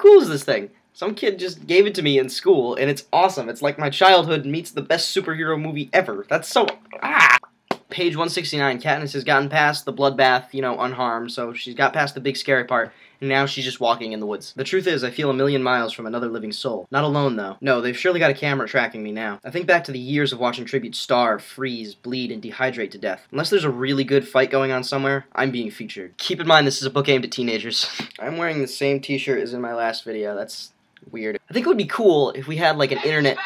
cool is this thing? Some kid just gave it to me in school, and it's awesome. It's like my childhood meets the best superhero movie ever. That's so... Page 169, Katniss has gotten past the bloodbath, you know, unharmed, so she's got past the big scary part, and now she's just walking in the woods. The truth is, I feel a million miles from another living soul. Not alone, though. No, they've surely got a camera tracking me now. I think back to the years of watching tributes starve, freeze, bleed, and dehydrate to death. Unless there's a really good fight going on somewhere, I'm being featured. Keep in mind, this is a book aimed at teenagers. I'm wearing the same t-shirt as in my last video. That's weird. I think it would be cool if we had, like, an internet...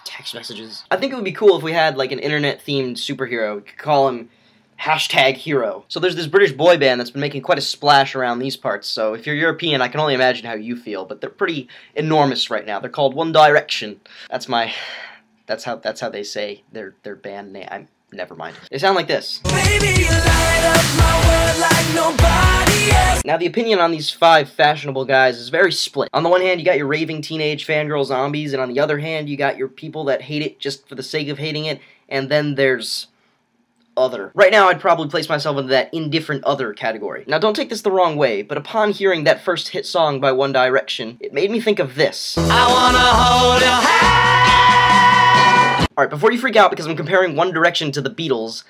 Text messages. I think it would be cool if we had, like, an internet-themed superhero. We could call him #hero. So there's this British boy band that's been making quite a splash around these parts, so if you're European, I can only imagine how you feel, but they're pretty enormous right now. They're called One Direction. That's how they say their band name. Never mind. They sound like this. Baby, you light up my world like nobody else. Now, the opinion on these 5 fashionable guys is very split. On the one hand, you got your raving teenage fangirl zombies, and on the other hand, you got your people that hate it just for the sake of hating it, and then there's... other. Right now, I'd probably place myself into that indifferent other category. Now, don't take this the wrong way, but upon hearing that first hit song by One Direction, it made me think of this. I wanna hold your hand. Alright, before you freak out because I'm comparing One Direction to the Beatles,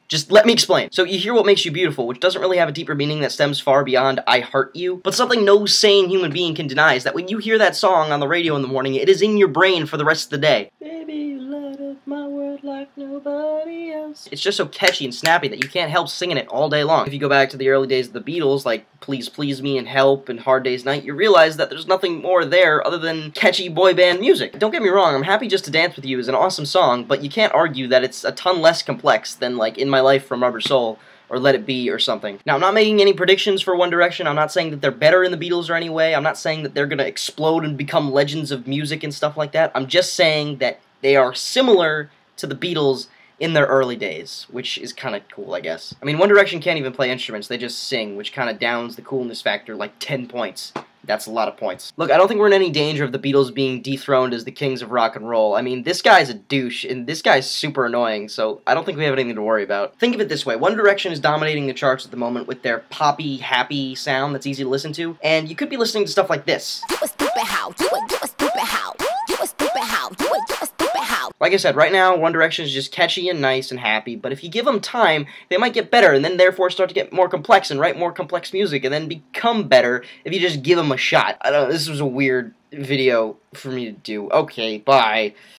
just let me explain. So you hear What Makes You Beautiful, which doesn't really have a deeper meaning that stems far beyond I Heart You, but something no sane human being can deny is that when you hear that song on the radio in the morning, it is in your brain for the rest of the day. Baby, you light up my world like nobody else. It's just so catchy and snappy that you can't help singing it all day long. If you go back to the early days of the Beatles, like Please Please Me and Help and Hard Day's Night, you realize that there's nothing more there other than catchy boy band music. Don't get me wrong, I'm Happy Just to Dance With You is an awesome song, but you can't argue that it's a ton less complex than, like, In My Life from Rubber Soul, or Let It Be, or something. Now, I'm not making any predictions for One Direction. I'm not saying that they're better in the Beatles or any way. I'm not saying that they're gonna explode and become legends of music and stuff like that. I'm just saying that they are similar to the Beatles in their early days, which is kind of cool, I guess. I mean, One Direction can't even play instruments, they just sing, which kind of downs the coolness factor like 10 points. That's a lot of points. Look, I don't think we're in any danger of the Beatles being dethroned as the kings of rock and roll. I mean, this guy's a douche, and this guy's super annoying, so I don't think we have anything to worry about. Think of it this way, One Direction is dominating the charts at the moment with their poppy, happy sound that's easy to listen to, and you could be listening to stuff like this. You a stupid how, you a stupid how, you a stupid how, you a stupid how. Like I said, right now, One Direction is just catchy and nice and happy, but if you give them time, they might get better, and then therefore start to get more complex and write more complex music, and then become better if you just give them a shot. I don't know, this was a weird video for me to do. Okay, bye.